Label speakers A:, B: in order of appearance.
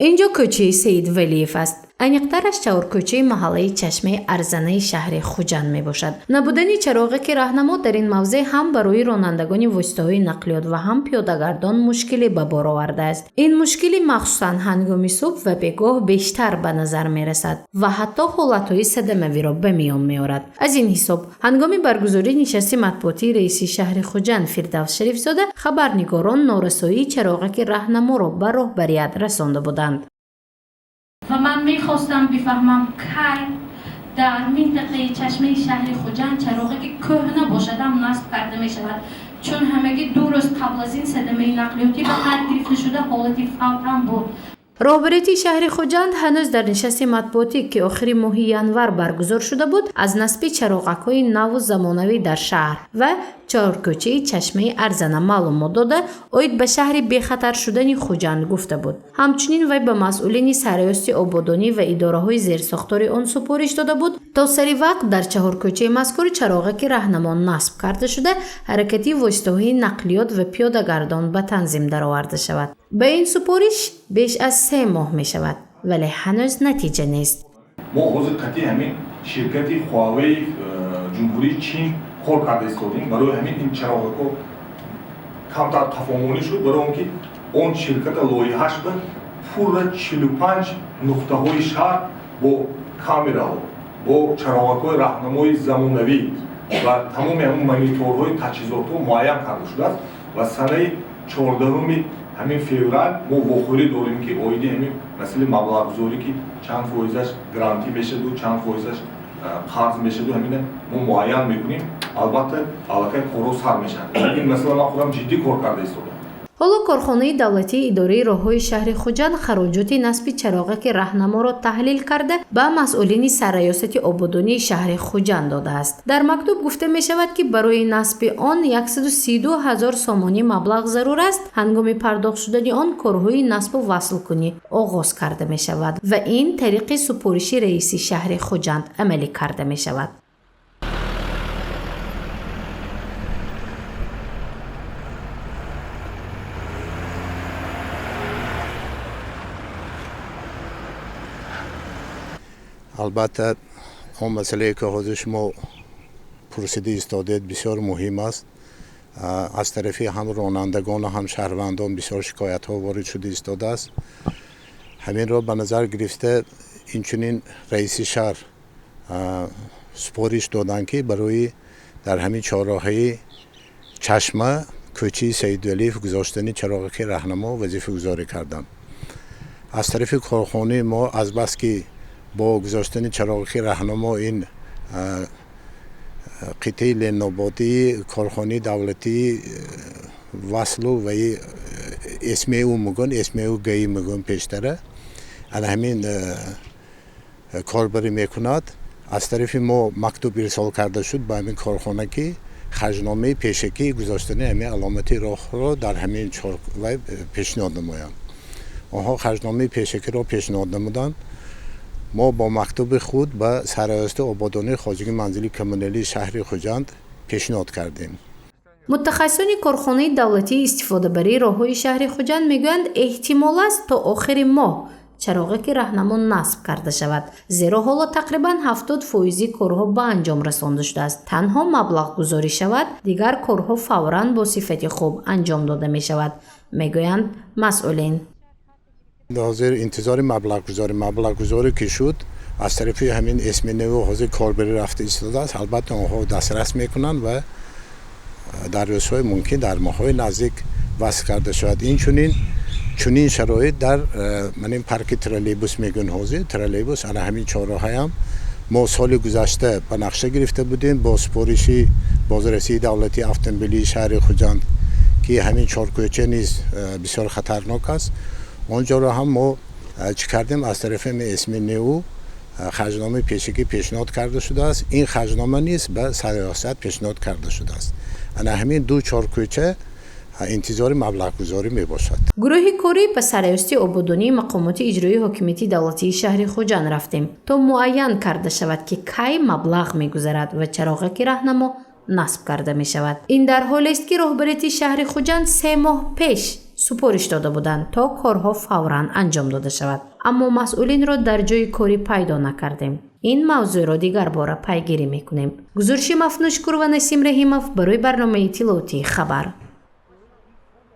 A: اینجا کوچه سید ولیف است. عمیق‌ترش چهارکوچه محله چشمه ارزنه شهر خوجند می باشد. نبودن چراغک راهنما در این موضع هم برای رانندگان واسطه‌های نقلیات و هم پیاده‌گردان مشکلی به بار آورده است. این مشکلی مخصوصاً هنگام صبح و بگاه بیشتر به نظر می رسد و حتی حالت‌های صدمه‌آوری را به میان می‌آورد. از این حساب هنگام برگزاری نشست مطبوعاتی رئیس شهر خوجند فردوس شریف زاده خبرنگاران نارسایی چراغک راهنما را به رهبریت رسانده بودند.
B: و من میخواستم بفهمم که در منطقه چشمه شهر خوجند چراغی که کهنه باشد هم نصب کرده می شود، چون همگی 2 روز قبل از این صدمه نقلیاتی به خط گرفته شده حالت فوت هم بود.
A: رهبری شهر خوجند هنوز در نشست مطبوعاتی که آخر ماه ینور برگزار شده بود از نصب چراغک‌های نو و زمانوی در شهر و چهارکوچه چشمه ارزنه معلومات داده اوید به شهر بخطر شدن خوجند گفته بود. همچنین وی به مسئولین سرایست آبادانی و اداره‌های زیرساختار آن سپارش داده بود تا سری وقت در چهارکوچه مذکور چراغک راهنما نصب کرده شده حرکتی واسطه‌های نقلیات و پیاده‌گردان به تنظیم درآورده شود. به این سپارش بیش از 3 ماه می شود ولی هنوز نتیجه نیست.
C: ما حوض قطعی همین شرکتی هواوی جمهوری چین خود کرده استودیم برای همین این چراغکو کمتر تفاهمی شد برای اون که اون شرکت لایحه‌اش به پول 45 نقطه های شهر با کامera با چراغک‌های راهنمای زمانوی و تمام همون مانیتورهای تجهیزات معین کرده شده است و سنه 14 همین فوریه ما واخوری داریم که اویدی همین مثلا مبلغ گذاری که چند فایزش گرانتی بشه و چند فایزش قرض میشه و همین ما معین میکنیم. البته علاقه کارو سر میشه. این مثلا من خودم جدی کار کرده ایستادم.
A: حالا کارخانه دولتی اداره راههای شهر خوجند خراجات نصب چراغک راهنما را تحلیل کرده به مسئولین سرریاست آبادانی شهر خوجند داده است. در مکتوب گفته می شود که برای نصب آن 132,000 سامانی مبلغ ضرور است. هنگام پرداخت شدن آن کارهای نصب و وصل کنی آغاز کرده می شود و این طریق سپارش رئیس شهر خوجند عملی کرده می شود.
D: البته اون مسئله که حاضر شما پرسیده ایستادید بسیار مهم است. از طرف هم رانندگان و هم شهروندان بسیار شکایت ها وارد شده ایستاده است. همین را به نظر گرفته اینچنین رئیس شهر سپارش دادن که برای در همین چهارراهه چشمه کوچه سید ولیف گذاشتن چراغک راهنما وظیفه گذاری کردن. از طرف کارخانه ما از بس که با گذاشتن چراغک راهنما این قطعه لنابادی کارخانه دولتی وصل و اسم او مگن اسم او گی مگن پیشتره انا همین کاربری میکند. از طرف ما مکتوب ارسال کرده شد به همین کارخانه که خرجنامه پیشکی گذاشتن همین علامتی راه را در همین چهار پیشنهاد نمایند. آنها خرجنامه پیشکی را پیشنهاد نمودند. ما با مکتوب خود به سرایست آبادانی خواجگی منزلی کمونالی شهر خوجند پیشنهاد کردیم.
A: متخصصان کارخانه دولتی استفاده بری راههای شهر خوجند میگویند احتمال است تا آخر ماه چراغک راهنما نصب کرده شود، زیرا حالا تقریبا 70% کارها به انجام رسانده شده است. تنها مبلغ گذاری شود، دیگر کارها فوراً با صفت خوب انجام داده می شود، میگویند مسئولین.
D: حاضر انتظار مبلغ گذاری که شد از طرف همین اسم نو حاضر کاربری رفته ایستاده است. البته آنها دسترس میکنند و در روزهای ممکن در ماه‌های نزدیک وصل کرده شود. این چنین شرایط در من پارک ترالیبوس میگن حاضر ترالیبوس انا همین چهارراهه هم ما سال گذشته به نقشه گرفته بودیم با سپارش بازرسی دولتی اتومبیلی شهر خوجند که همین چهارکوچه نیز بسیار خطرناک است. آنجا را هم ما چی کردیم از طرف اسم نو خرجنامه پیشکی پیشنهاد کرده شده است. این خرجنامه نیست به سرریاست پیشنهاد کرده شده است. انا همین 2 چهارکوچه انتظار مبلغ گذاری می باشد.
A: گروه کاری به سرایست آبادانی مقامات اجرایی حاکمیت دولتی شهر خوجند رفتیم تا معین کرده شود که کی مبلغ می گذرد و چراغک راهنما نصب کرده می شود. این در حالی است که رهبری شهر خوجند 3 ماه پیش супориш дода буданд то корҳо фавран анҷом дода шавад, аммо масъулинро дар ҷои корӣ пайдо накардем. ин мавзӯъро дигар бора пайгирӣ мекунем. гузориши Мафнӯшкур ва Насим Раҳимов барои барномаи иттилоотии Хабар.